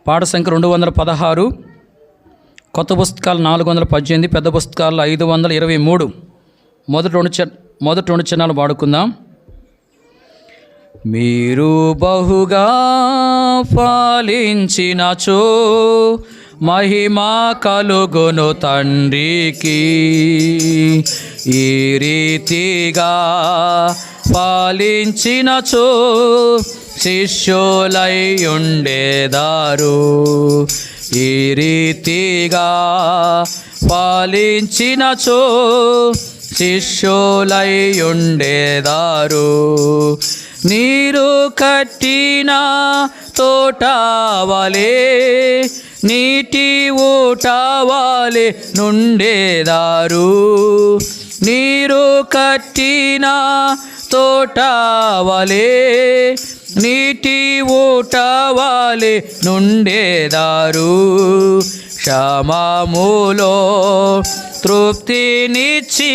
పాఠ సంఖ్య 216, కొత్త పుస్తకాలు 418, పెద్ద పుస్తకాలు 523. మొదటి రెండు చిన్నాలు పాడుకుందాం. మీరు బహుగా ఫలించినచో మహిమ కలుగును తండ్రికి, ఈ రీతిగా ఫలించినచో శిష్యులై ఉండేదారు. ఈ రీతిగా ఫలించినచో శిష్యులై ఉండేదారు. నీరు కట్టిన తోట వలె, నీటి ఊట వలె నుండేదారు. నీరు కట్టిన తోట వలె, నీటి ఊట వలె నుండేదారు. క్షేమములో తృప్తినిచ్చి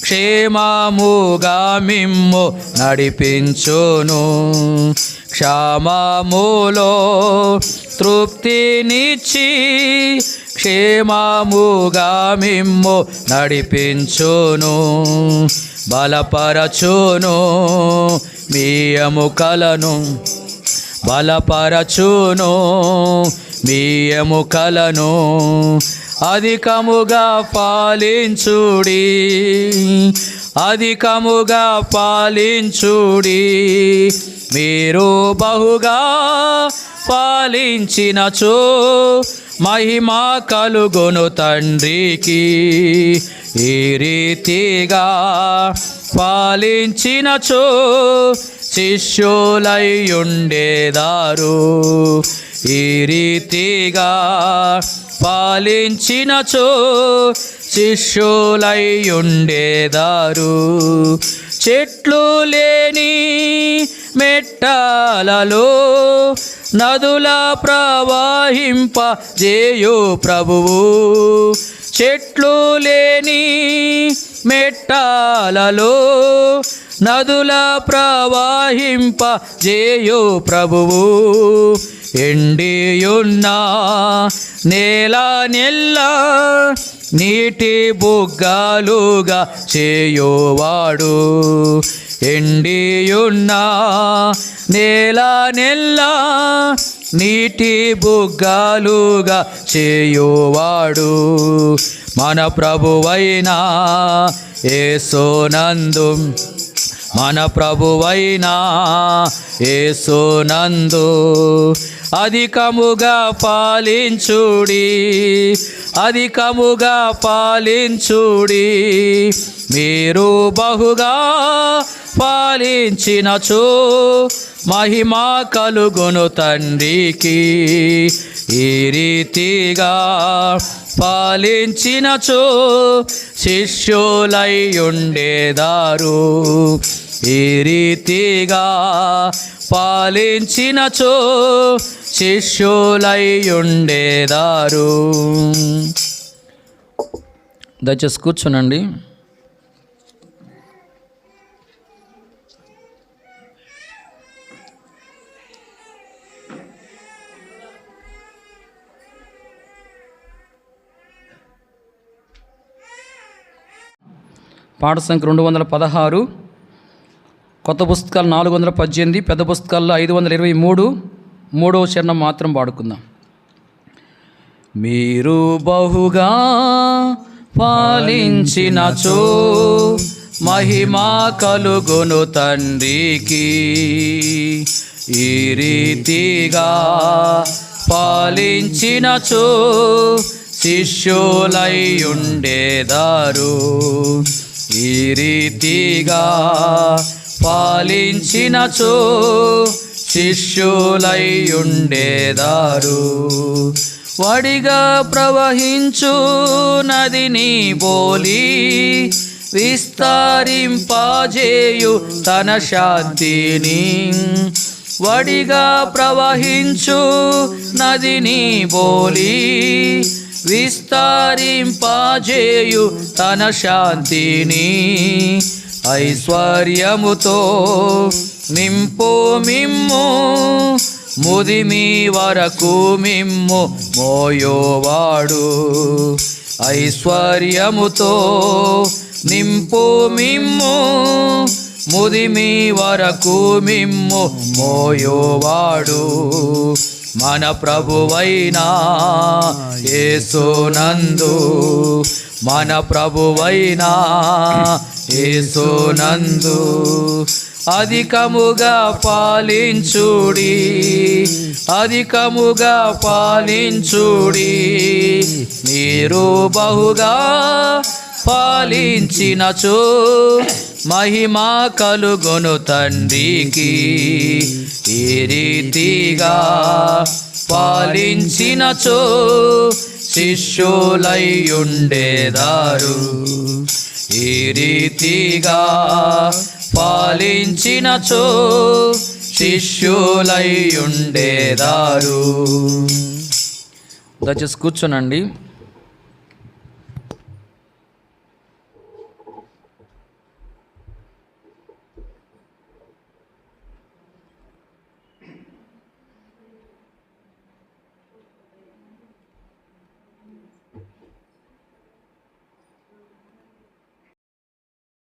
క్షేమముగా మిమ్ము నడిపించును. క్షేమములో తృప్తినిచ్చి క్షేమముగా మిమ్ము నడిపించును. బలపరచును మీ ఎముకలను, బలపరచును మీ ఎముకలను. అధికముగా పాలించుడి, అధికముగా పాలించుడి. మీరు బహుగా పాలించినచో మహిమ కలుగును తండ్రికి. ఈ రీతిగా పాలించినచో శిష్యులై ఉండేదారు. ఈ రీతిగా పాలించినచో శిష్యులై ఉండేదారు. చెట్లు లేని మెట్టలలో నదుల ప్రవహింపజేయు ప్రభువు. చెట్లు లేని మెట్టలలో నదుల ప్రవహింపజేయు ప్రభువు. ఎండియున్న నేల నెల్లా నీటి బుగ్గలుగా చేయువాడు. ఎండియున్న నేల నెల్లా నీటి బుగ్గలుగా చేయువాడు. మన ప్రభువైన యేసునందు, మన ప్రభువైన యేసునందు అధికముగా పాలించుడి, అధికముగా పాలించుడి. మీరు బహుగా పాలించినచో మహిమ కలుగును తండ్రికి. ఈ రీతిగా పాలించినచో శిష్యులై ఉండేదారు. ఈ రీతిగా పాలించినచో శిష్యులై ఉండేదారు. దయచేసి కూర్చోనండి. పాఠ సంఖ్య 216, కొత్త పుస్తకాలు 418, పెద్ద పుస్తకాల్లో 523. మూడవ చరణం మాత్రం పాడుకుందాం. మీరు బహుగా పాలించినచో మహిమ కలుగును తండ్రికి. ఈ రీతిగా పాలించినచో శిష్యులై ఉండేదారు. ఈ రీతిగా పాలించినచో శిష్యులై ఉండేదారు. వడిగా ప్రవహించు నదిని బోలి విస్తరింపజేయు తన శాంతిని. వడిగా ప్రవహించు నదిని బోలి విస్తరింపజేయు తన శాంతిని. ఐశ్వర్యముతో నింపు మిమ్ము ముదిమి వరకు మిమ్ము మోయోవాడు. ఐశ్వర్యముతో నింపు మిమ్ము, ముదిమి వరకు మిమ్ము మోయోవాడు. మన ప్రభువైన యేసునందు, మన ప్రభువైన యేసునందు అధికముగా పాలించుడి, అధికముగా పాలించుడి. మీరు బహుగా పాలించినచో మహిమా కలుగొను తండ్రికి. ఈ రీతిగా పాలించినచో శిష్యులయ్యుండేదారు. ఈ రీతిగా పాలించినచో శిష్యులయ్యుండేదారు. దయచేసి కూర్చోనండి.